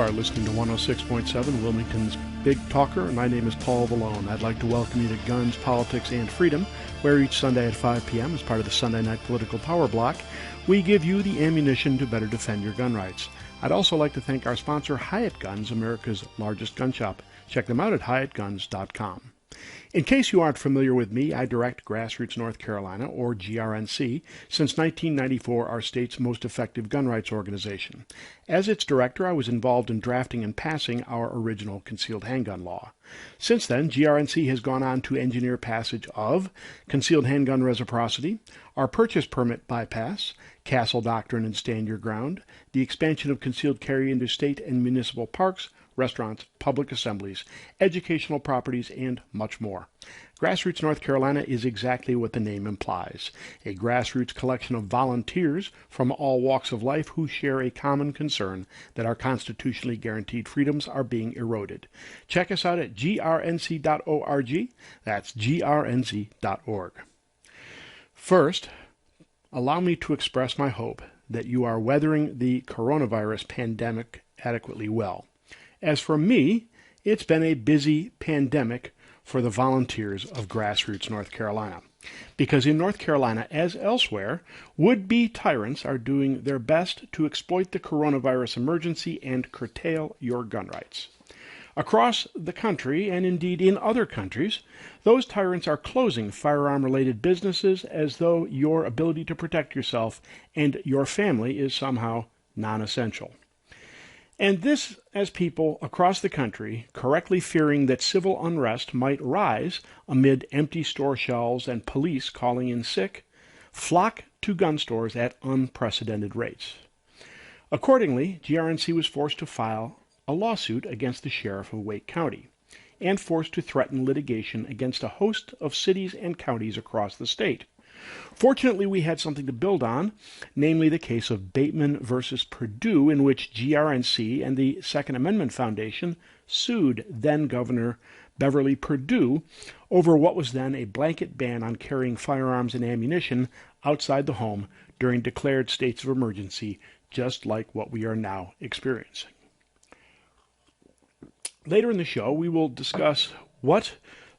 are listening to 106.7 Wilmington's Big Talker, and my name is Paul Vallone. I'd like to welcome you to Guns, Politics, and Freedom, where each Sunday at 5 p.m., as part of the Sunday Night Political Power Block, we give you the ammunition to better defend your gun rights. I'd also like to thank our sponsor, Hyatt Guns, America's largest gun shop. Check them out at hyattguns.com. In case you aren't familiar with me, I direct Grassroots North Carolina, or GRNC, since 1994, our state's most effective gun rights organization. As its director, I was involved in drafting and passing our original concealed handgun law. Since then, GRNC has gone on to engineer passage of concealed handgun reciprocity, our purchase permit bypass, Castle Doctrine and Stand Your Ground, the expansion of concealed carry into state and municipal parks, restaurants, public assemblies, educational properties, and much more. Grassroots North Carolina is exactly what the name implies, a grassroots collection of volunteers from all walks of life who share a common concern that our constitutionally guaranteed freedoms are being eroded. Check us out at grnc.org. That's grnc.org. First, allow me to express my hope that you are weathering the coronavirus pandemic adequately well. As for me, it's been a busy pandemic for the volunteers of Grassroots North Carolina. Because in North Carolina, as elsewhere, would-be tyrants are doing their best to exploit the coronavirus emergency and curtail your gun rights. Across the country, and indeed in other countries, those tyrants are closing firearm-related businesses as though your ability to protect yourself and your family is somehow non-essential. And this as people across the country, correctly fearing that civil unrest might rise amid empty store shelves and police calling in sick, flock to gun stores at unprecedented rates. Accordingly, GRNC was forced to file a lawsuit against the sheriff of Wake County and forced to threaten litigation against a host of cities and counties across the state. Fortunately, we had something to build on, namely the case of Bateman versus Perdue, in which GRNC and the Second Amendment Foundation sued then-Governor Beverly Perdue over what was then a blanket ban on carrying firearms and ammunition outside the home during declared states of emergency, just like what we are now experiencing. Later in the show, we will discuss what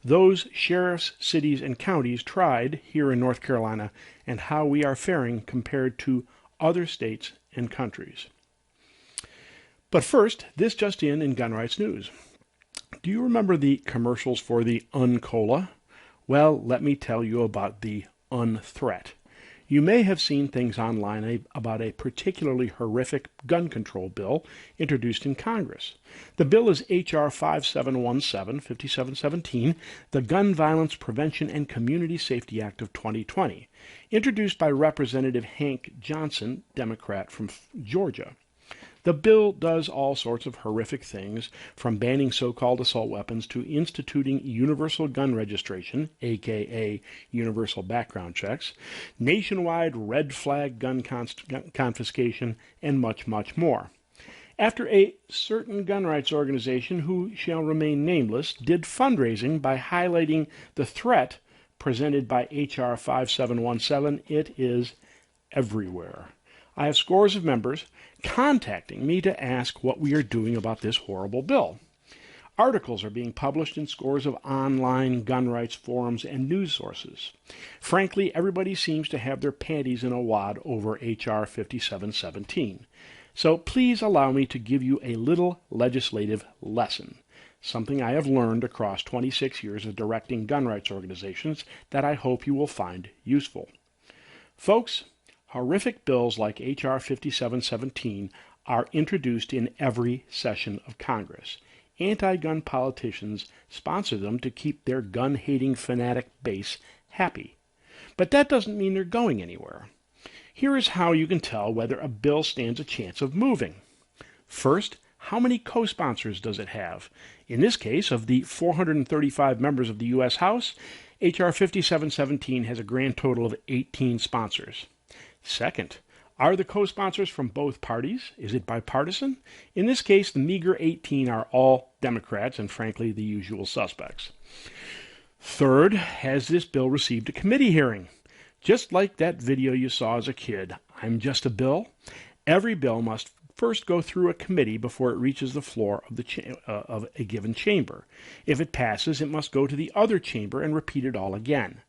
those sheriffs, cities, and counties tried here in North Carolina and how we are faring compared to other states and countries. But first, this just in gun rights news. Do you remember the commercials for the Uncola? Well, let me tell you about the Unthreat. You may have seen things online about a particularly horrific gun control bill introduced in Congress. The bill is H.R. 5717, the Gun Violence Prevention and Community Safety Act of 2020, introduced by Representative Hank Johnson, Democrat from Georgia. The bill does all sorts of horrific things, from banning so-called assault weapons to instituting universal gun registration, aka universal background checks, nationwide red flag gun confiscation, and much, much more. After a certain gun rights organization, who shall remain nameless, did fundraising by highlighting the threat presented by H.R. 5717, it is everywhere. I have scores of members contacting me to ask what we are doing about this horrible bill. Articles are being published in scores of online gun rights forums and news sources. Frankly, everybody seems to have their panties in a wad over H.R. 5717. So please allow me to give you a little legislative lesson, something I have learned across 26 years of directing gun rights organizations that I hope you will find useful. Folks, horrific bills like H.R. 5717 are introduced in every session of Congress. Anti-gun politicians sponsor them to keep their gun-hating fanatic base happy. But that doesn't mean they're going anywhere. Here is how you can tell whether a bill stands a chance of moving. First, how many co-sponsors does it have? In this case, of the 435 members of the U.S. House, H.R. 5717 has a grand total of 18 sponsors. Second, are the co-sponsors from both parties? Is it bipartisan? In this case, the meager 18 are all Democrats and, frankly, the usual suspects. Third, has this bill received a committee hearing? Just like that video you saw as a kid, I'm Just a Bill, every bill must first go through a committee before it reaches the floor of a given chamber. If it passes, it must go to the other chamber and repeat it all again.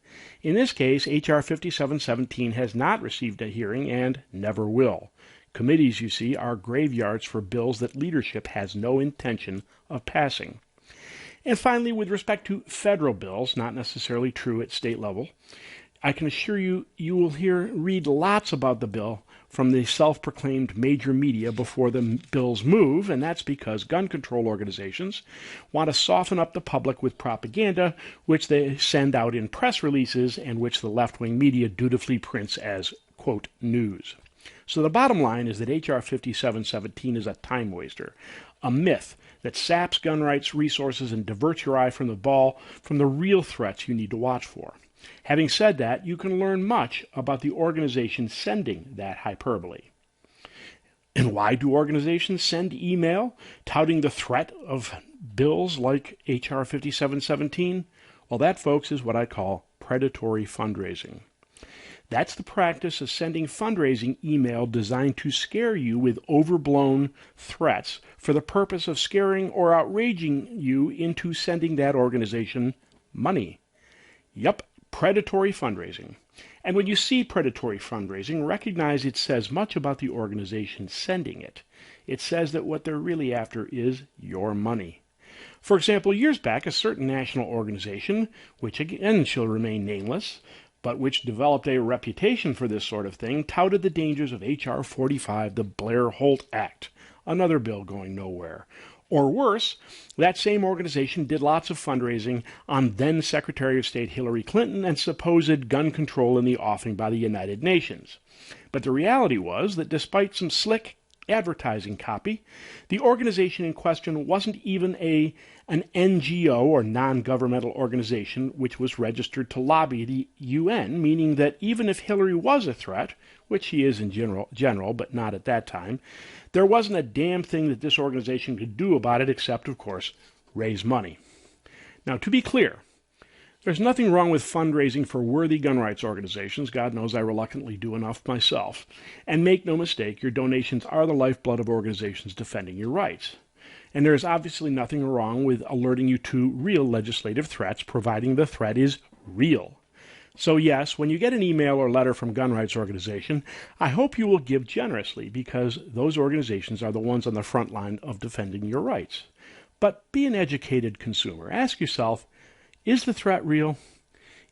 In this case, H.R. 5717 has not received a hearing and never will. Committees, you see, are graveyards for bills that leadership has no intention of passing. And finally, with respect to federal bills, not necessarily true at state level, I can assure you, you will read lots about the bill from the self-proclaimed major media before the bills move, and that's because gun control organizations want to soften up the public with propaganda, which they send out in press releases and which the left-wing media dutifully prints as, quote, news. So the bottom line is that H.R. 5717 is a time waster, a myth that saps gun rights resources and diverts your eye from the real threats you need to watch for. Having said that, you can learn much about the organization sending that hyperbole. And why do organizations send email touting the threat of bills like H.R. 5717? Well, that, folks, is what I call predatory fundraising. That's the practice of sending fundraising email designed to scare you with overblown threats for the purpose of scaring or outraging you into sending that organization money. Yup. Predatory fundraising. And when you see predatory fundraising, recognize it says much about the organization sending it. It says that what they're really after is your money. For example, years back, a certain national organization, which again shall remain nameless, but which developed a reputation for this sort of thing, touted the dangers of H.R. 45, the Blair-Holt Act, another bill going nowhere. Or worse, that same organization did lots of fundraising on then Secretary of State Hillary Clinton and supposed gun control in the offing by the United Nations. But the reality was that despite some slick advertising copy, the organization in question wasn't even an NGO or non-governmental organization which was registered to lobby the UN, meaning that even if Hillary was a threat, which she is in general, but not at that time, there wasn't a damn thing that this organization could do about it except, of course, raise money. Now, to be clear, there's nothing wrong with fundraising for worthy gun rights organizations. God knows I reluctantly do enough myself. And make no mistake, your donations are the lifeblood of organizations defending your rights. And there is obviously nothing wrong with alerting you to real legislative threats, providing the threat is real. So yes, when you get an email or letter from gun rights organization, I hope you will give generously because those organizations are the ones on the front line of defending your rights. But be an educated consumer. Ask yourself, is the threat real?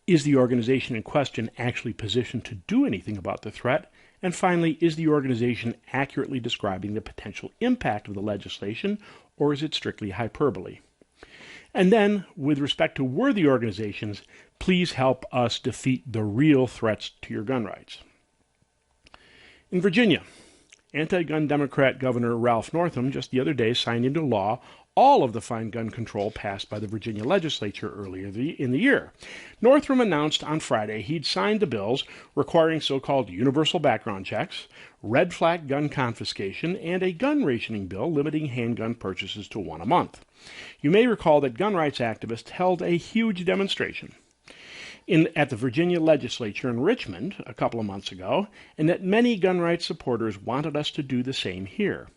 Is the organization in question actually positioned to do anything about the threat? And finally, is the organization accurately describing the potential impact of the legislation, or is it strictly hyperbole? And then, with respect to worthy organizations, please help us defeat the real threats to your gun rights. In Virginia, anti-gun Democrat Governor Ralph Northam just the other day signed into law all of the fine gun control passed by the Virginia legislature earlier in the year. Northam announced on Friday he'd signed the bills requiring so-called universal background checks, red flag gun confiscation, and a gun rationing bill limiting handgun purchases to one a month. You may recall that gun rights activists held a huge demonstration at the Virginia legislature in Richmond a couple of months ago, and that many gun rights supporters wanted us to do the same here.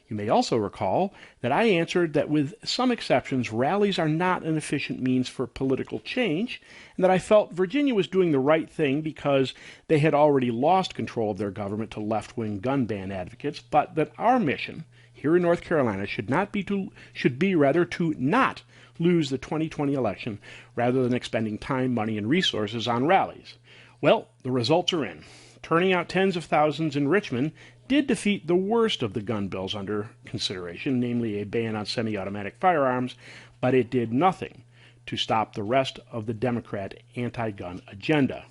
You may also recall that I answered that with some exceptions, rallies are not an efficient means for political change, and that I felt Virginia was doing the right thing because they had already lost control of their government to left-wing gun ban advocates, but that our mission here in North Carolina should be rather to not lose the 2020 election rather than expending time, money, and resources on rallies. Well, the results are in. Turning out tens of thousands in Richmond did defeat the worst of the gun bills under consideration, namely a ban on semi-automatic firearms, but it did nothing to stop the rest of the Democrat anti-gun agenda.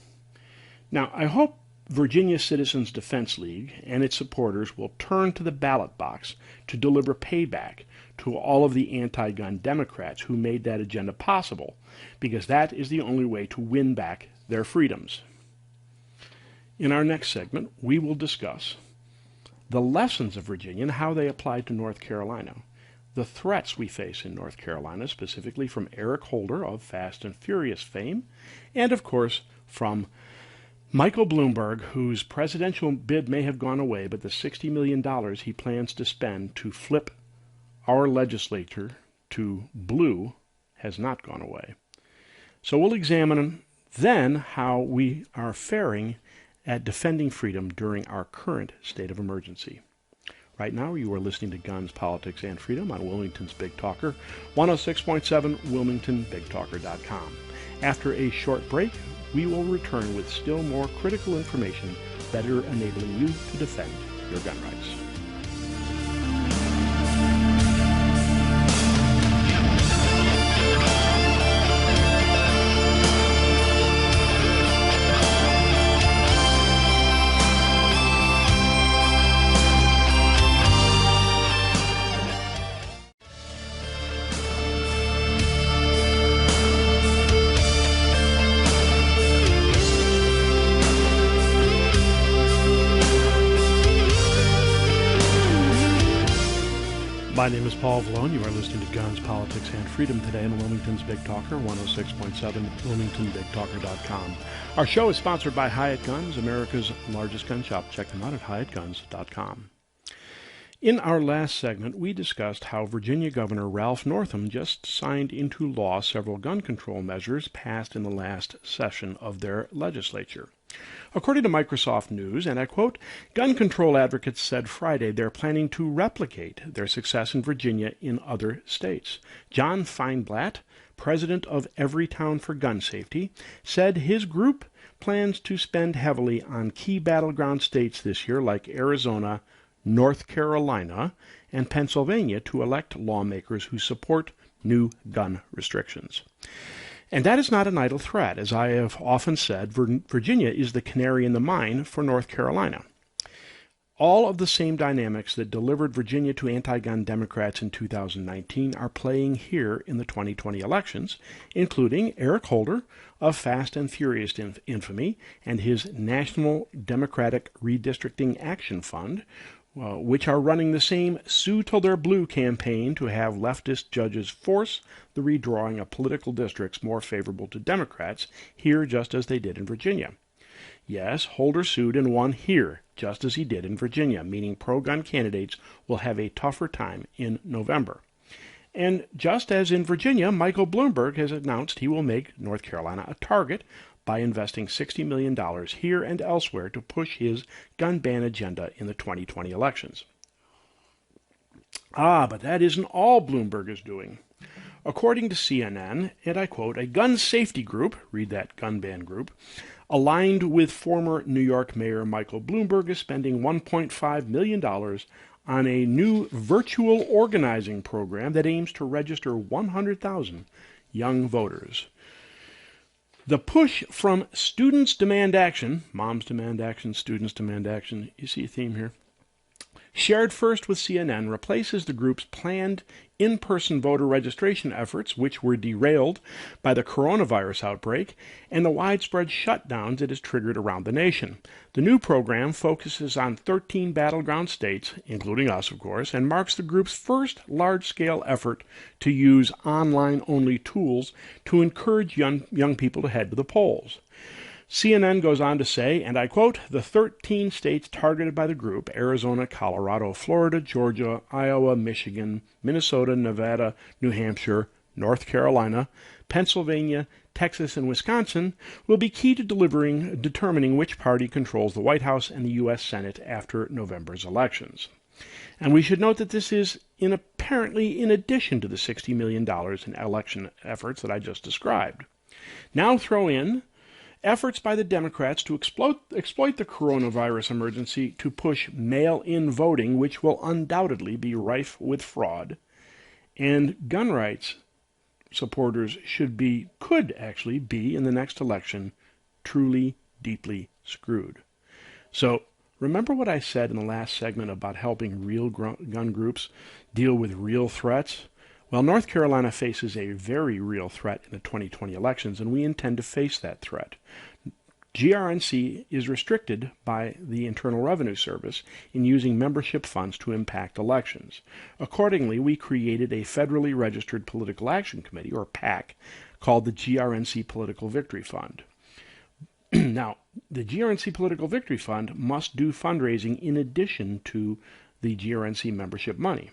Now, I hope Virginia Citizens Defense League and its supporters will turn to the ballot box to deliver payback to all of the anti-gun Democrats who made that agenda possible, because that is the only way to win back their freedoms. In our next segment, we will discuss the lessons of Virginia and how they apply to North Carolina, the threats we face in North Carolina, specifically from Eric Holder of Fast and Furious fame, and of course from Michael Bloomberg, whose presidential bid may have gone away, but the $60 million he plans to spend to flip our legislature to blue has not gone away. So we'll examine then how we are faring at defending freedom during our current state of emergency. Right now, you are listening to Guns, Politics, and Freedom on Wilmington's Big Talker, 106.7 WilmingtonBigTalker.com. After a short break, we will return with still more critical information better enabling you to defend your gun rights. My name is Paul Vallone. You are listening to Guns, Politics, and Freedom today on Wilmington's Big Talker, 106.7 WilmingtonBigTalker.com. Our show is sponsored by Hyatt Guns, America's largest gun shop. Check them out at HyattGuns.com. In our last segment, we discussed how Virginia Governor Ralph Northam just signed into law several gun control measures passed in the last session of their legislature. According to Microsoft News, and I quote, gun control advocates said Friday they're planning to replicate their success in Virginia in other states. John Feinblatt, president of Everytown for Gun Safety, said his group plans to spend heavily on key battleground states this year like Arizona, North Carolina, and Pennsylvania to elect lawmakers who support new gun restrictions. And that is not an idle threat. As I have often said, Virginia is the canary in the mine for North Carolina. All of the same dynamics that delivered Virginia to anti-gun Democrats in 2019 are playing here in the 2020 elections, including Eric Holder of Fast and Furious infamy and his National Democratic Redistricting Action Fund, which are running the same Sue Till They're Blue campaign to have leftist judges force the redrawing of political districts more favorable to Democrats here just as they did in Virginia. Yes, Holder sued and won here just as he did in Virginia, meaning pro-gun candidates will have a tougher time in November. And just as in Virginia, Michael Bloomberg has announced he will make North Carolina a target by investing $60 million here and elsewhere to push his gun ban agenda in the 2020 elections. But that isn't all Bloomberg is doing. According to CNN, and I quote, a gun safety group, read that gun ban group, aligned with former New York Mayor Michael Bloomberg is spending $1.5 million on a new virtual organizing program that aims to register 100,000 young voters. The push from students demand action, moms demand action, students demand action, you see a theme here, shared first with CNN, replaces the group's planned in-person voter registration efforts, which were derailed by the coronavirus outbreak and the widespread shutdowns it has triggered around the nation. The new program focuses on 13 battleground states, including us, of course, and marks the group's first large-scale effort to use online-only tools to encourage young people to head to the polls. CNN goes on to say, and I quote, the 13 states targeted by the group, Arizona, Colorado, Florida, Georgia, Iowa, Michigan, Minnesota, Nevada, New Hampshire, North Carolina, Pennsylvania, Texas, and Wisconsin, will be key to determining which party controls the White House and the U.S. Senate after November's elections. And we should note that this is apparently in addition to the $60 million in election efforts that I just described. Now throw in efforts by the Democrats to exploit the coronavirus emergency to push mail-in voting, which will undoubtedly be rife with fraud. And gun rights supporters could actually be, in the next election, truly, deeply screwed. So remember what I said in the last segment about helping real gun groups deal with real threats? Well, North Carolina faces a very real threat in the 2020 elections, and we intend to face that threat. GRNC is restricted by the Internal Revenue Service in using membership funds to impact elections. Accordingly, we created a federally registered political action committee, or PAC, called the GRNC Political Victory Fund. Now, the GRNC Political Victory Fund must do fundraising in addition to the GRNC membership money.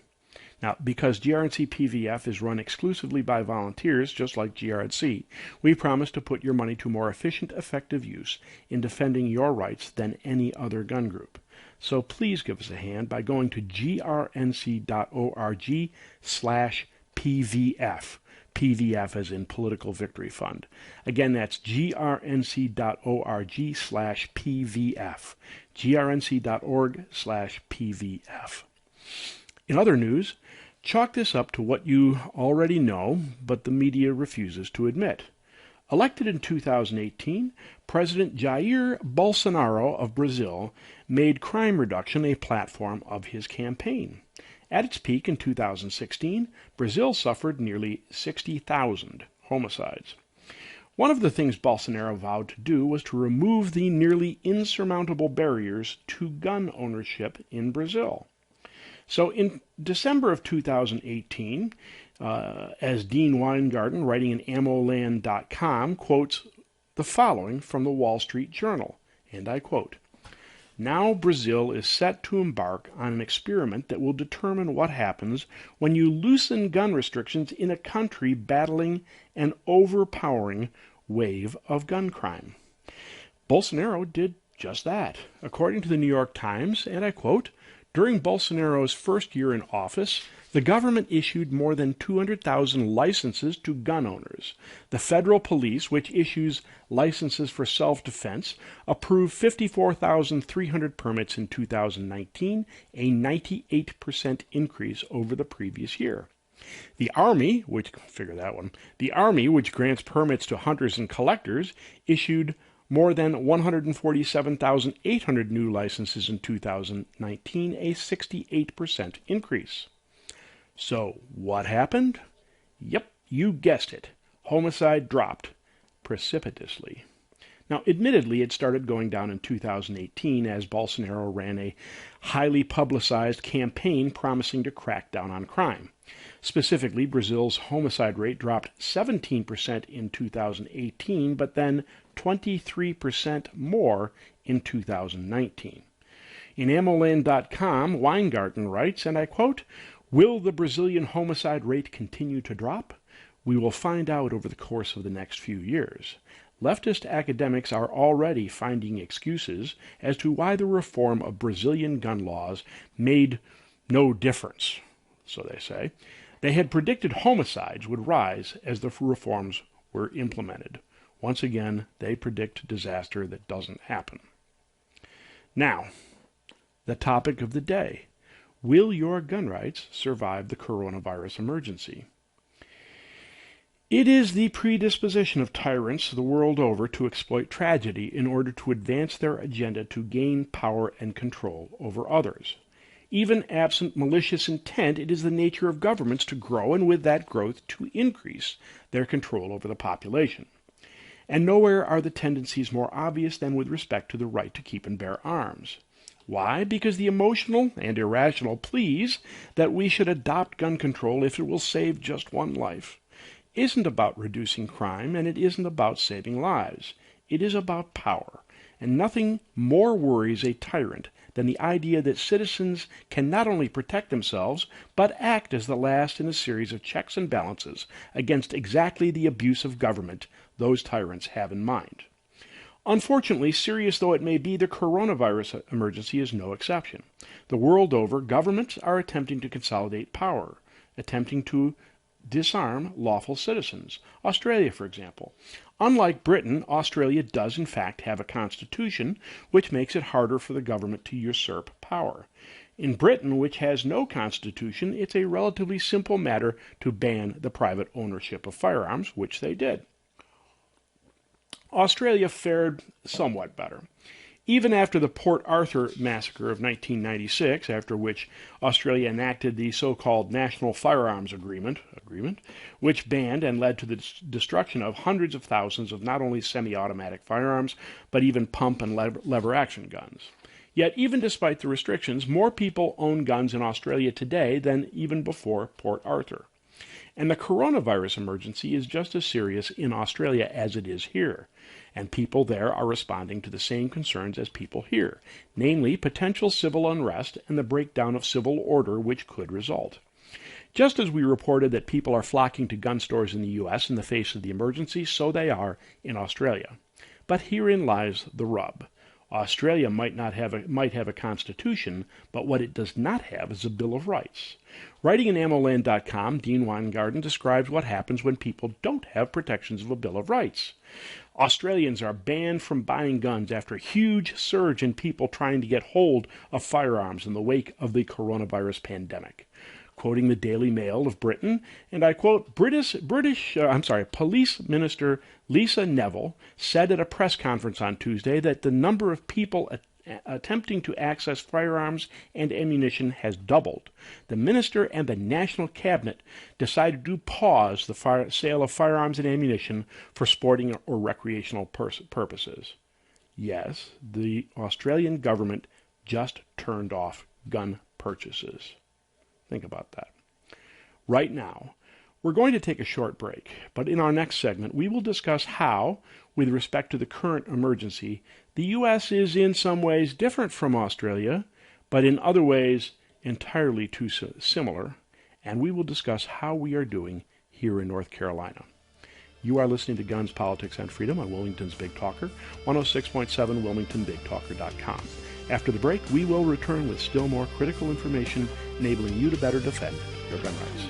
Now, because GRNC PVF is run exclusively by volunteers, just like GRNC, we promise to put your money to more efficient, effective use in defending your rights than any other gun group. So please give us a hand by going to grnc.org/PVF. PVF as in Political Victory Fund. Again, that's grnc.org/PVF. grnc.org/PVF. In other news, chalk this up to what you already know, but the media refuses to admit. Elected in 2018, President Jair Bolsonaro of Brazil made crime reduction a platform of his campaign. At its peak in 2016, Brazil suffered nearly 60,000 homicides. One of the things Bolsonaro vowed to do was to remove the nearly insurmountable barriers to gun ownership in Brazil. So in December of 2018, as Dean Weingarten, writing in AmmoLand.com, quotes the following from the Wall Street Journal, and I quote, "Now Brazil is set to embark on an experiment that will determine what happens when you loosen gun restrictions in a country battling an overpowering wave of gun crime." Bolsonaro did just that. According to the New York Times, and I quote, "During Bolsonaro's first year in office, the government issued more than 200,000 licenses to gun owners. The federal police, which issues licenses for self-defense, approved 54,300 permits in 2019, a 98% increase over the previous year. The Army, which grants permits to hunters and collectors, issued more than 147,800 new licenses in 2019, a 68% increase. So what happened? Yep, you guessed it. Homicide dropped precipitously. Now, admittedly, it started going down in 2018 as Bolsonaro ran a highly publicized campaign promising to crack down on crime. Specifically, Brazil's homicide rate dropped 17% in 2018, but then 23% more in 2019. In AmmoLand.com, Weingarten writes, and I quote, "Will the Brazilian homicide rate continue to drop? We will find out over the course of the next few years. Leftist academics are already finding excuses as to why the reform of Brazilian gun laws made no difference, so they say. They had predicted homicides would rise as the reforms were implemented. Once again, they predict disaster that doesn't happen." Now, the topic of the day. Will your gun rights survive the coronavirus emergency? It is the predisposition of tyrants the world over to exploit tragedy in order to advance their agenda to gain power and control over others. Even absent malicious intent, it is the nature of governments to grow and with that growth to increase their control over the population. And nowhere are the tendencies more obvious than with respect to the right to keep and bear arms. Why? Because the emotional and irrational pleas that we should adopt gun control if it will save just one life isn't about reducing crime, and it isn't about saving lives. It is about power, and nothing more worries a tyrant than the idea that citizens can not only protect themselves, but act as the last in a series of checks and balances against exactly the abuse of government those tyrants have in mind. Unfortunately, serious though it may be, the coronavirus emergency is no exception. The world over, governments are attempting to consolidate power, attempting to disarm lawful citizens. Australia, for example. Unlike Britain, Australia does in fact have a constitution, which makes it harder for the government to usurp power. In Britain, which has no constitution, it's a relatively simple matter to ban the private ownership of firearms, which they did. Australia fared somewhat better. Even after the Port Arthur massacre of 1996, after which Australia enacted the so-called National Firearms Agreement, which banned and led to the destruction of hundreds of thousands of not only semi-automatic firearms, but even pump and lever-action guns. Yet, even despite the restrictions, more people own guns in Australia today than even before Port Arthur. And the coronavirus emergency is just as serious in Australia as it is here. And people there are responding to the same concerns as people here, namely potential civil unrest and the breakdown of civil order which could result. Just as we reported that people are flocking to gun stores in the U.S. in the face of the emergency, so they are in Australia. But herein lies the rub. Australia might have a constitution, but what it does not have is a Bill of Rights. Writing in AmmoLand.com, Dean Weingarten describes what happens when people don't have protections of a Bill of Rights. Australians are banned from buying guns after a huge surge in people trying to get hold of firearms in the wake of the coronavirus pandemic. Quoting the Daily Mail of Britain, and I quote, Police Minister Lisa Neville said at a press conference on Tuesday that the number of people attempting to access firearms and ammunition has doubled. The minister and the National Cabinet decided to pause the sale of firearms and ammunition for sporting or recreational purposes. Yes, the Australian government just turned off gun purchases. Think about that. Right now, we're going to take a short break, but in our next segment, we will discuss how, with respect to the current emergency, the U.S. is in some ways different from Australia, but in other ways entirely too similar, and we will discuss how we are doing here in North Carolina. You are listening to Guns, Politics, and Freedom on Wilmington's Big Talker, 106.7 WilmingtonBigTalker.com. After the break, we will return with still more critical information enabling you to better defend your gun rights.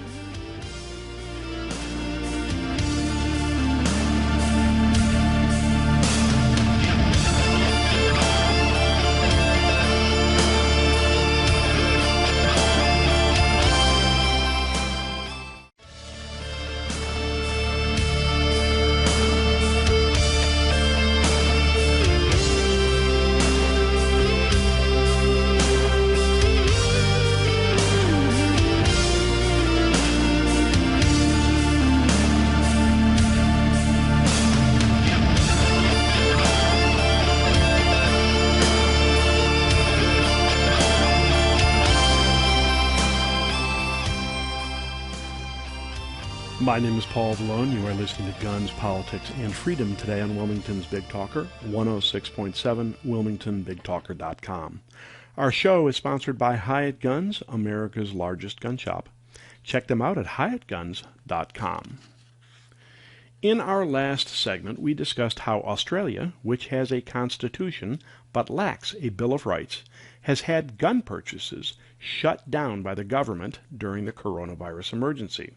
My name is Paul Vallone. You are listening to Guns, Politics, and Freedom today on Wilmington's Big Talker, 106.7 WilmingtonBigTalker.com. Our show is sponsored by Hyatt Guns, America's largest gun shop. Check them out at HyattGuns.com. In our last segment, we discussed how Australia, which has a constitution but lacks a Bill of Rights, has had gun purchases shut down by the government during the coronavirus emergency.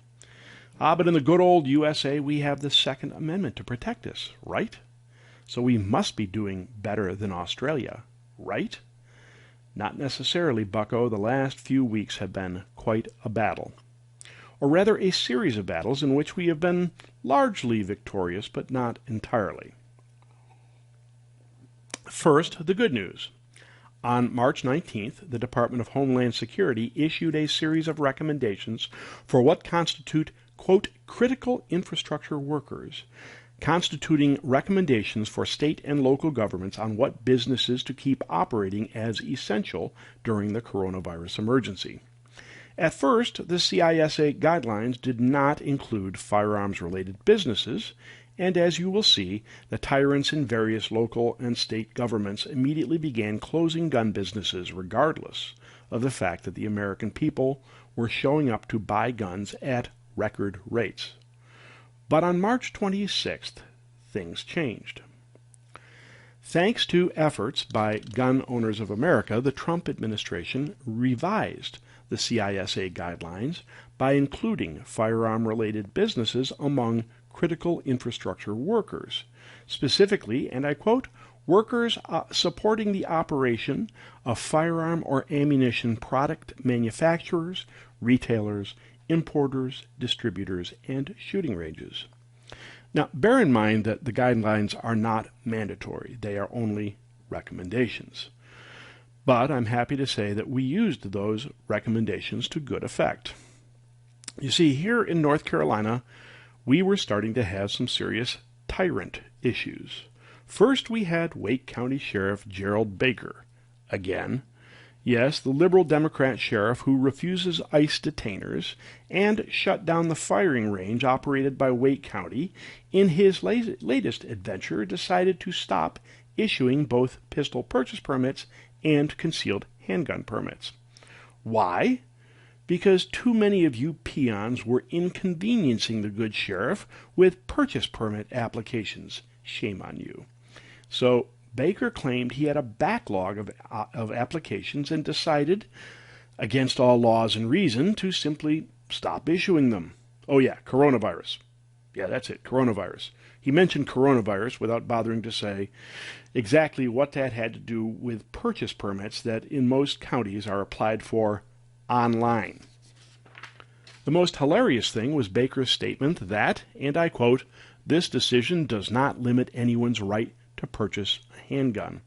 But in the good old USA, we have the Second Amendment to protect us, right? So we must be doing better than Australia, right? Not necessarily, bucko. The last few weeks have been quite a battle. Or rather, a series of battles in which we have been largely victorious, but not entirely. First, the good news. On March 19th, the Department of Homeland Security issued a series of recommendations for what constitute quote, critical infrastructure workers, constituting recommendations for state and local governments on what businesses to keep operating as essential during the coronavirus emergency. At first, the CISA guidelines did not include firearms-related businesses, and as you will see, the tyrants in various local and state governments immediately began closing gun businesses regardless of the fact that the American people were showing up to buy guns at record rates. But on March 26th, things changed. Thanks to efforts by Gun Owners of America, the Trump administration revised the CISA guidelines by including firearm-related businesses among critical infrastructure workers, specifically, and I quote, workers supporting the operation of firearm or ammunition product manufacturers, retailers, importers, distributors, and shooting ranges. Now, bear in mind that the guidelines are not mandatory. They are only recommendations. But I'm happy to say that we used those recommendations to good effect. You see, here in North Carolina, we were starting to have some serious tyrant issues. First, we had Wake County Sheriff Gerald Baker, again, Yes, the liberal Democrat sheriff who refuses ICE detainers and shut down the firing range operated by Wake County in his latest adventure decided to stop issuing both pistol purchase permits and concealed handgun permits. Why? Because too many of you peons were inconveniencing the good sheriff with purchase permit applications. Shame on you. So Baker claimed he had a backlog of applications and decided, against all laws and reason, to simply stop issuing them. Oh yeah, coronavirus. Yeah, that's it, coronavirus. He mentioned coronavirus without bothering to say exactly what that had to do with purchase permits that in most counties are applied for online. The most hilarious thing was Baker's statement that, and I quote, "This decision does not limit anyone's right to purchase a handgun."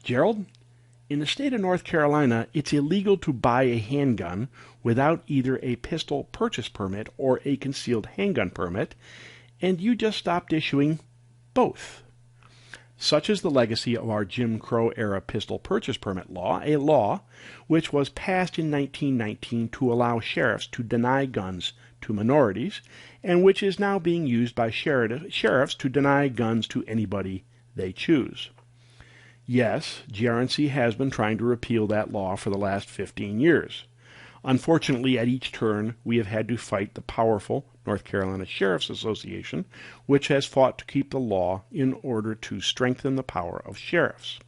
Gerald, in the state of North Carolina, it's illegal to buy a handgun without either a pistol purchase permit or a concealed handgun permit, and you just stopped issuing both. Such is the legacy of our Jim Crow-era pistol purchase permit law, a law which was passed in 1919 to allow sheriffs to deny guns to minorities, and which is now being used by sheriffs to deny guns to anybody they choose. Yes, GRNC has been trying to repeal that law for the last 15 years. Unfortunately, at each turn, we have had to fight the powerful North Carolina Sheriff's Association, which has fought to keep the law in order to strengthen the power of sheriffs.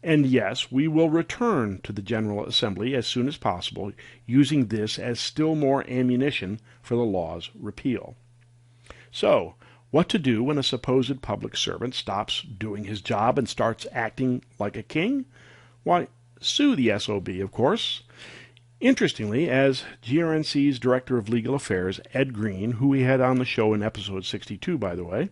And yes, we will return to the General Assembly as soon as possible, using this as still more ammunition for the law's repeal. So, what to do when a supposed public servant stops doing his job and starts acting like a king? Why, sue the SOB, of course. Interestingly, as GRNC's Director of Legal Affairs, Ed Green, who we had on the show in episode 62, by the way,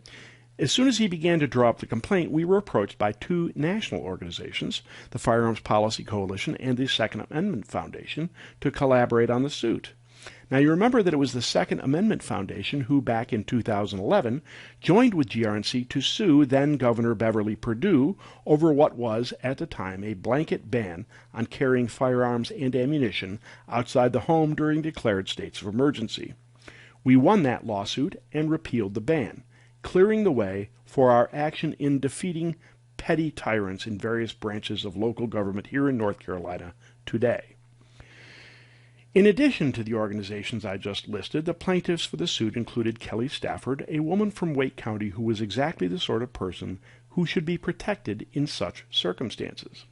as soon as he began to draw up the complaint, we were approached by two national organizations, the Firearms Policy Coalition and the Second Amendment Foundation, to collaborate on the suit. Now, you remember that it was the Second Amendment Foundation who, back in 2011, joined with GRNC to sue then-Governor Beverly Perdue over what was, at the time, a blanket ban on carrying firearms and ammunition outside the home during declared states of emergency. We won that lawsuit and repealed the ban, clearing the way for our action in defeating petty tyrants in various branches of local government here in North Carolina today. In addition to the organizations I just listed, the plaintiffs for the suit included Kelly Stafford, a woman from Wake County who was exactly the sort of person who should be protected in such circumstances.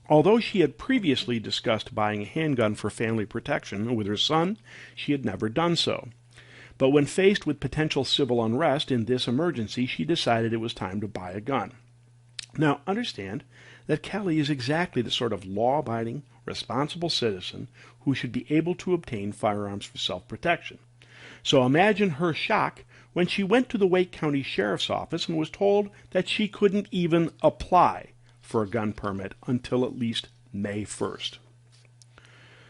Although she had previously discussed buying a handgun for family protection with her son, she had never done so. But when faced with potential civil unrest in this emergency, she decided it was time to buy a gun. Now, understand that Kelly is exactly the sort of law-abiding, responsible citizen who should be able to obtain firearms for self-protection. So imagine her shock when she went to the Wake County Sheriff's Office and was told that she couldn't even apply for a gun permit until at least May 1st.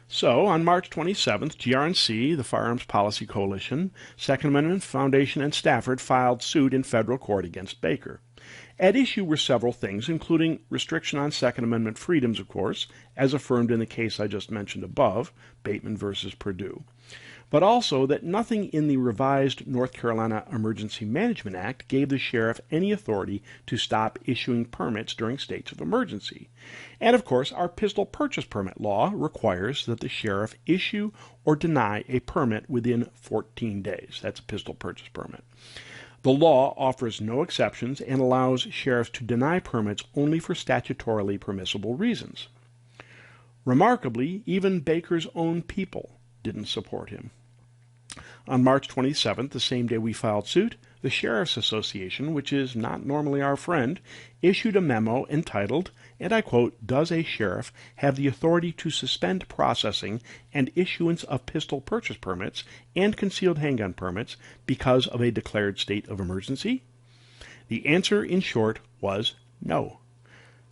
So, on March 27th, GRNC, the Firearms Policy Coalition, Second Amendment Foundation, and Stafford filed suit in federal court against Baker. At issue were several things, including restriction on Second Amendment freedoms, of course, as affirmed in the case I just mentioned above, Bateman versus Perdue, but also that nothing in the revised North Carolina Emergency Management Act gave the sheriff any authority to stop issuing permits during states of emergency. And, of course, our pistol purchase permit law requires that the sheriff issue or deny a permit within 14 days. That's a pistol purchase permit. The law offers no exceptions and allows sheriffs to deny permits only for statutorily permissible reasons. Remarkably, even Baker's own people didn't support him. On March 27th, the same day we filed suit, the Sheriff's Association, which is not normally our friend, issued a memo entitled, and I quote, "Does a sheriff have the authority to suspend processing and issuance of pistol purchase permits and concealed handgun permits because of a declared state of emergency?" The answer, in short, was no.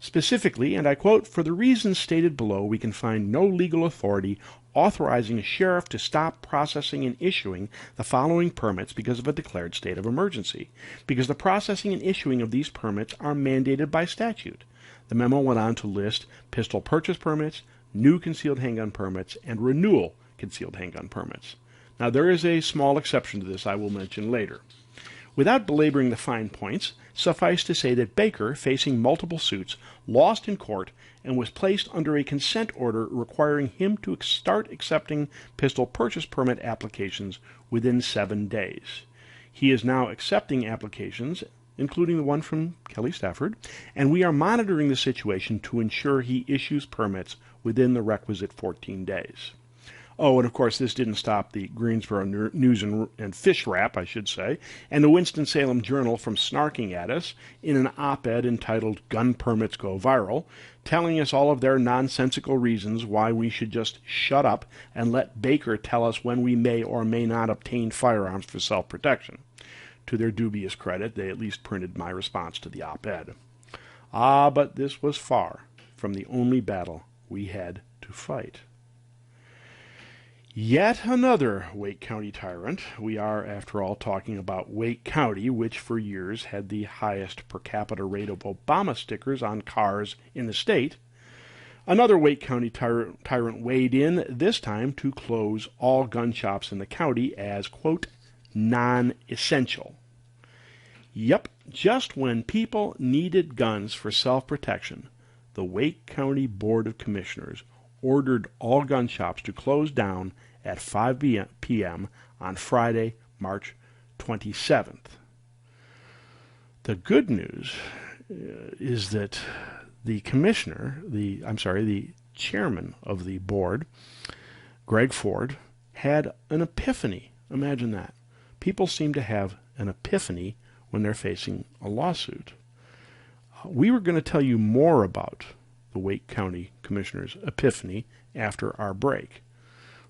Specifically, and I quote, "For the reasons stated below, we can find no legal authority authorizing a sheriff to stop processing and issuing the following permits because of a declared state of emergency, because the processing and issuing of these permits are mandated by statute. The memo went on to list pistol purchase permits, new concealed handgun permits, and renewal concealed handgun permits. Now, there is a small exception to this I will mention later. Without belaboring the fine points, suffice to say that Baker, facing multiple suits, lost in court and was placed under a consent order requiring him to start accepting pistol purchase permit applications within 7 days. He is now accepting applications, including the one from Kelly Stafford, and we are monitoring the situation to ensure he issues permits within the requisite 14 days. Oh, and of course, this didn't stop the Greensboro News and Fish Wrap, I should say, and the Winston-Salem Journal from snarking at us in an op-ed entitled Gun Permits Go Viral, telling us all of their nonsensical reasons why we should just shut up and let Baker tell us when we may or may not obtain firearms for self-protection. To their dubious credit, they at least printed my response to the op-ed. But this was far from the only battle we had to fight. Yet another Wake County tyrant. We are, after all, talking about Wake County, which for years had the highest per capita rate of Obama stickers on cars in the state. Another Wake County tyrant weighed in, this time to close all gun shops in the county as, quote, non-essential. Yep, just when people needed guns for self-protection, the Wake County Board of Commissioners ordered all gun shops to close down at 5 p.m. on Friday, March 27th. The good news is that the chairman of the board, Greg Ford, had an epiphany. Imagine that. People seem to have an epiphany when they're facing a lawsuit. We were going to tell you more about the Wake County Commissioner's epiphany after our break.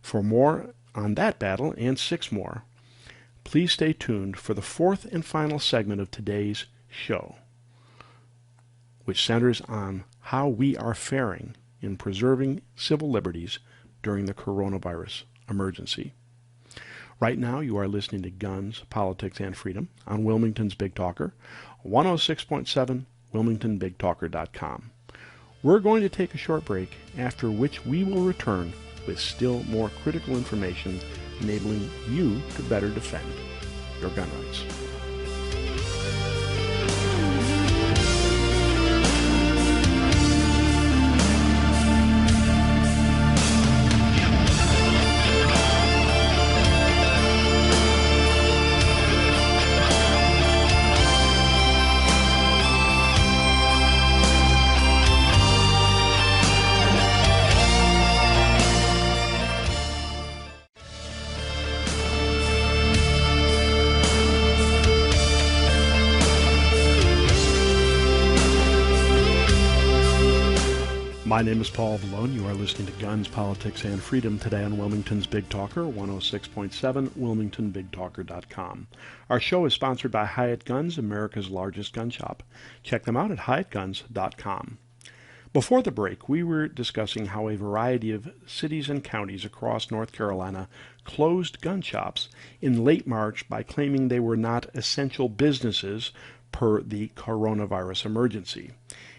For more on that battle and 6 more, please stay tuned for the 4th and final segment of today's show, which centers on how we are faring in preserving civil liberties during the coronavirus emergency. Right now, you are listening to Guns, Politics, and Freedom on Wilmington's Big Talker, 106.7, WilmingtonBigTalker.com. We're going to take a short break, after which we will return with still more critical information enabling you to better defend your gun rights. My name is Paul Vallone. You are listening to Guns, Politics, and Freedom today on Wilmington's Big Talker, 106.7, WilmingtonBigTalker.com. Our show is sponsored by Hyatt Guns, America's largest gun shop. Check them out at HyattGuns.com. Before the break, we were discussing how a variety of cities and counties across North Carolina closed gun shops in late March by claiming they were not essential businesses per the coronavirus emergency.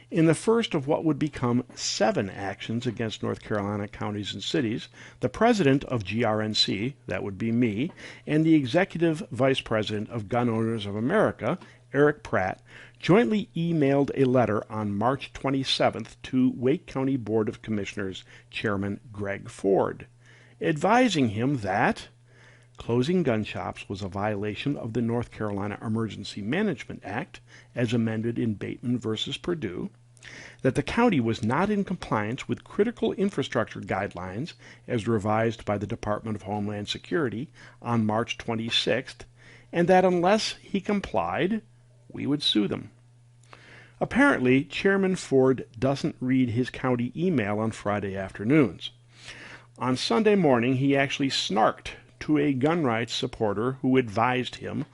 In the first of what would become 7 actions against North Carolina counties and cities, the president of GRNC, that would be me, and the executive vice president of Gun Owners of America, Eric Pratt, jointly emailed a letter on March 27th to Wake County Board of Commissioners Chairman Greg Ford, advising him that closing gun shops was a violation of the North Carolina Emergency Management Act, as amended in Bateman v. Purdue, that the county was not in compliance with critical infrastructure guidelines as revised by the Department of Homeland Security on March 26th, and that unless he complied, we would sue them. Apparently, Chairman Ford doesn't read his county email on Friday afternoons. On Sunday morning, he actually snarked to a gun rights supporter who advised him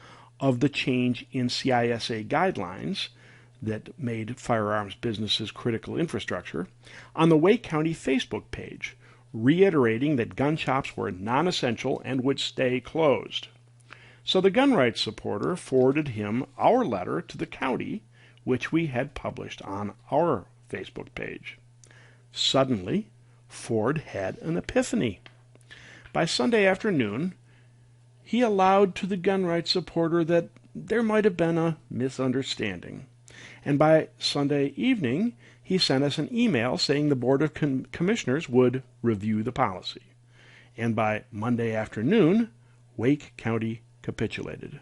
of the change in CISA guidelines that made firearms businesses critical infrastructure on the Wake County Facebook page, reiterating that gun shops were non-essential and would stay closed. So the gun rights supporter forwarded him our letter to the county, which we had published on our Facebook page. Suddenly, Ford had an epiphany. By Sunday afternoon, he allowed to the gun rights supporter that there might have been a misunderstanding. And by Sunday evening, he sent us an email saying the Board of Commissioners would review the policy. And by Monday afternoon, Wake County capitulated.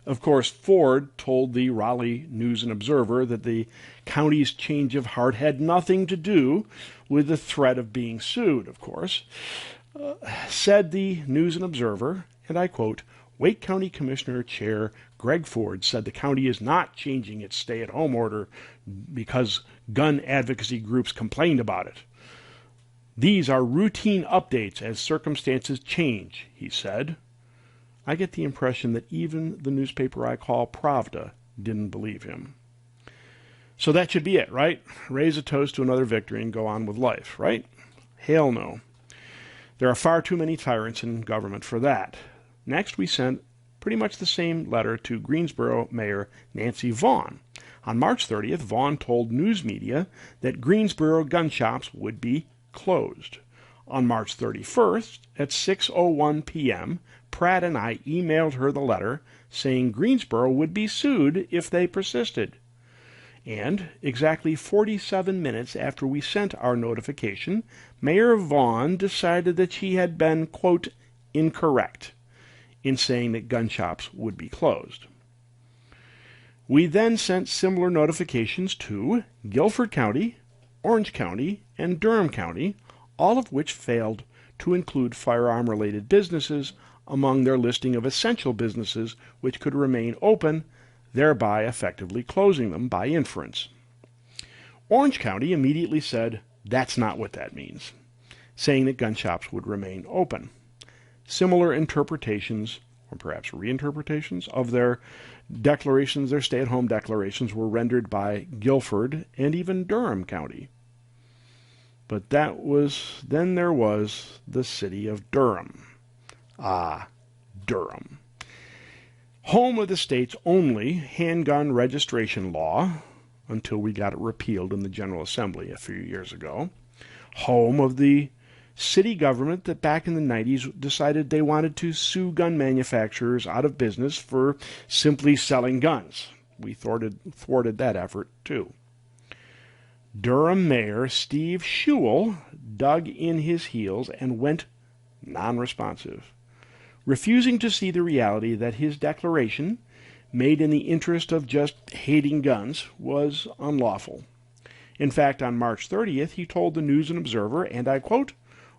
Of course, Ford told the Raleigh News and Observer that the county's change of heart had nothing to do with the threat of being sued, of course. Said the News and Observer, and I quote, Wake County Commissioner Chair Greg Ford said the county is not changing its stay-at-home order because gun advocacy groups complained about it. These are routine updates as circumstances change, he said. I get the impression that even the newspaper I call Pravda didn't believe him. So that should be it, right? Raise a toast to another victory and go on with life, right? Hell no. There are far too many tyrants in government for that. Next, we sent pretty much the same letter to Greensboro Mayor Nancy Vaughn. On March 30th, Vaughn told news media that Greensboro gun shops would be closed. On March 31st, at 6:01 p.m., Pratt and I emailed her the letter saying Greensboro would be sued if they persisted. And exactly 47 minutes after we sent our notification, Mayor Vaughn decided that she had been, quote, incorrect in saying that gun shops would be closed. We then sent similar notifications to Guilford County, Orange County, and Durham County, all of which failed to include firearm-related businesses among their listing of essential businesses which could remain open, thereby effectively closing them by inference. Orange County immediately said, that's not what that means, saying that gun shops would remain open. Similar interpretations, or perhaps reinterpretations, of their declarations, their stay-at-home declarations, were rendered by Guilford and even Durham County. But then there was the city of Durham. Durham. Home of the state's only handgun registration law, until we got it repealed in the General Assembly a few years ago. Home of the city government that back in the 90s decided they wanted to sue gun manufacturers out of business for simply selling guns. We thwarted that effort, too. Durham Mayor Steve Schewel dug in his heels and went non-responsive, refusing to see the reality that his declaration, made in the interest of just hating guns, was unlawful. In fact, on March 30th, he told the News and Observer, and I quote,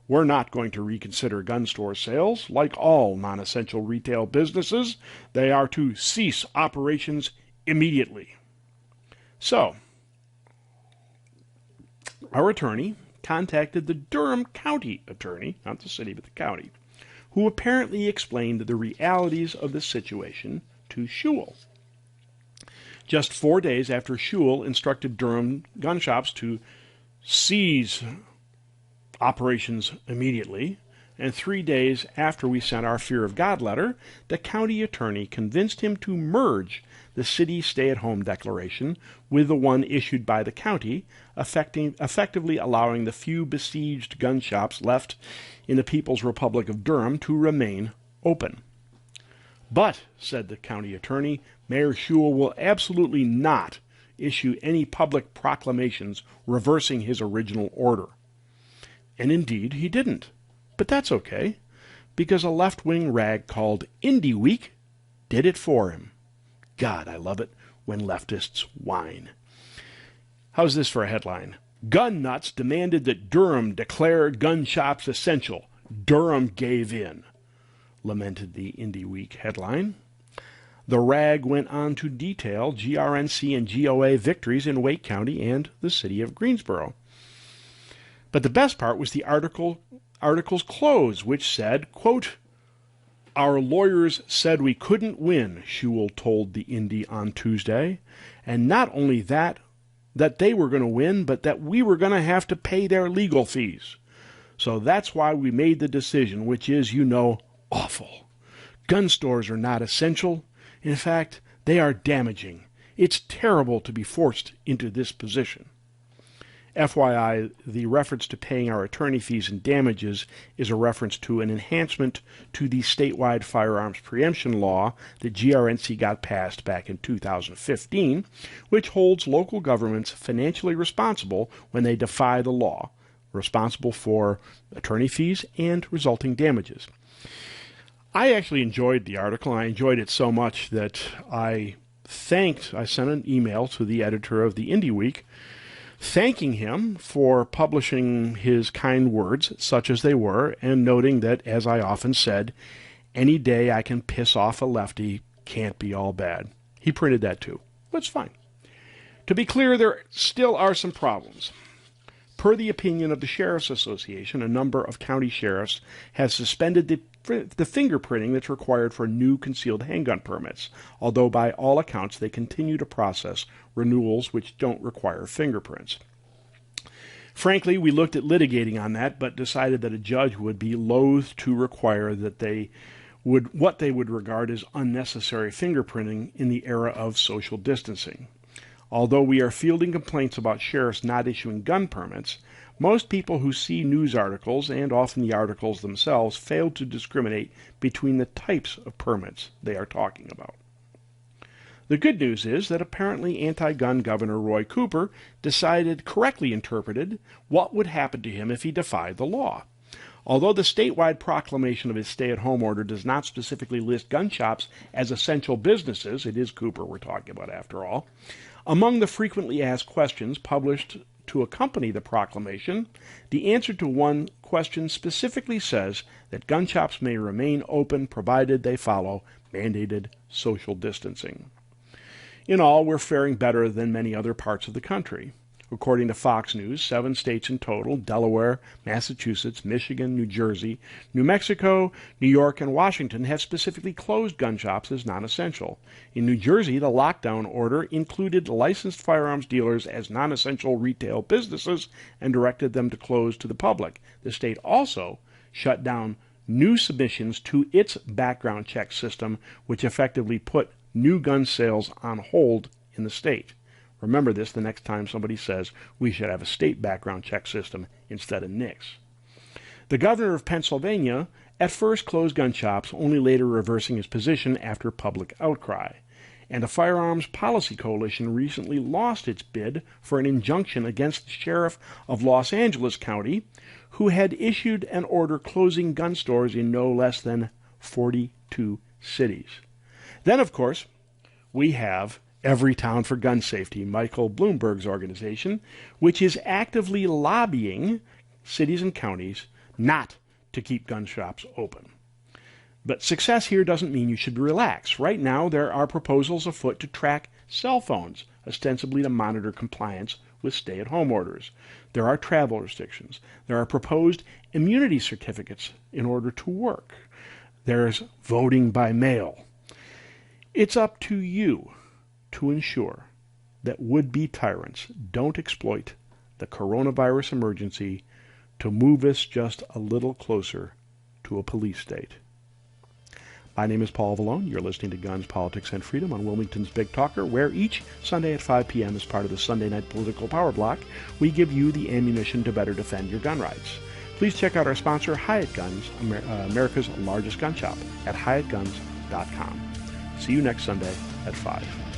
we're not going to reconsider gun store sales. Like all non-essential retail businesses, they are to cease operations immediately. So, our attorney contacted the Durham County attorney, not the city but the county, who apparently explained the realities of the situation to Schewel. Just 4 days after Schewel instructed Durham gun shops to cease operations immediately, and 3 days after we sent our Fear of God letter, the county attorney convinced him to merge the city's stay-at-home declaration with the one issued by the county, effectively allowing the few besieged gun shops left in the People's Republic of Durham to remain open. But, said the county attorney, Mayor Schewel will absolutely not issue any public proclamations reversing his original order. And indeed, he didn't. But that's okay, because a left-wing rag called Indie Week did it for him. God, I love it when leftists whine. How's this for a headline? Gun nuts demanded that Durham declare gun shops essential. Durham gave in, lamented the Indie Week headline. The rag went on to detail GRNC and GOA victories in Wake County and the city of Greensboro. But the best part was the article's close, which said, quote, our lawyers said we couldn't win, Schewel told the Indy on Tuesday. And not only that they were going to win, but that we were going to have to pay their legal fees. So that's why we made the decision, which is, awful. Gun stores are not essential. In fact, they are damaging. It's terrible to be forced into this position. FYI, the reference to paying our attorney fees and damages is a reference to an enhancement to the statewide firearms preemption law that GRNC got passed back in 2015, which holds local governments financially responsible when they defy the law, responsible for attorney fees and resulting damages. I actually enjoyed the article. I enjoyed it so much that I sent an email to the editor of the Indie Week thanking him for publishing his kind words, such as they were, and noting that, as I often said, any day I can piss off a lefty can't be all bad. He printed that too. That's fine. To be clear, there still are some problems. Per the opinion of the Sheriff's Association, a number of county sheriffs have suspended the fingerprinting that's required for new concealed handgun permits, although by all accounts they continue to process renewals which don't require fingerprints. Frankly, we looked at litigating on that, but decided that a judge would be loath to require that what they would regard as unnecessary fingerprinting in the era of social distancing. Although we are fielding complaints about sheriffs not issuing gun permits, most people who see news articles, and often the articles themselves, fail to discriminate between the types of permits they are talking about. The good news is that apparently anti-gun Governor Roy Cooper correctly interpreted what would happen to him if he defied the law. Although the statewide proclamation of his stay-at-home order does not specifically list gun shops as essential businesses, it is Cooper we're talking about after all, among the frequently asked questions published to accompany the proclamation, the answer to one question specifically says that gun shops may remain open provided they follow mandated social distancing. In all, we're faring better than many other parts of the country. According to Fox News, 7 states in total, Delaware, Massachusetts, Michigan, New Jersey, New Mexico, New York, and Washington, have specifically closed gun shops as non-essential. In New Jersey, the lockdown order included licensed firearms dealers as non-essential retail businesses and directed them to close to the public. The state also shut down new submissions to its background check system, which effectively put new gun sales on hold in the state. Remember this the next time somebody says we should have a state background check system instead of NICS. The governor of Pennsylvania at first closed gun shops, only later reversing his position after public outcry. And a firearms policy coalition recently lost its bid for an injunction against the sheriff of Los Angeles County, who had issued an order closing gun stores in no less than 42 cities. Then, of course, we have Everytown for Gun Safety, Michael Bloomberg's organization, which is actively lobbying cities and counties not to keep gun shops open. But success here doesn't mean you should relax. Right now, there are proposals afoot to track cell phones, ostensibly to monitor compliance with stay-at-home orders. There are travel restrictions. There are proposed immunity certificates in order to work. There's voting by mail. It's up to you to ensure that would-be tyrants don't exploit the coronavirus emergency to move us just a little closer to a police state. My name is Paul Vallone. You're listening to Guns, Politics, and Freedom on Wilmington's Big Talker, where each Sunday at 5 p.m. as part of the Sunday Night Political Power Block, we give you the ammunition to better defend your gun rights. Please check out our sponsor, Hyatt Guns, America's largest gun shop, at hyattguns.com. See you next Sunday at 5.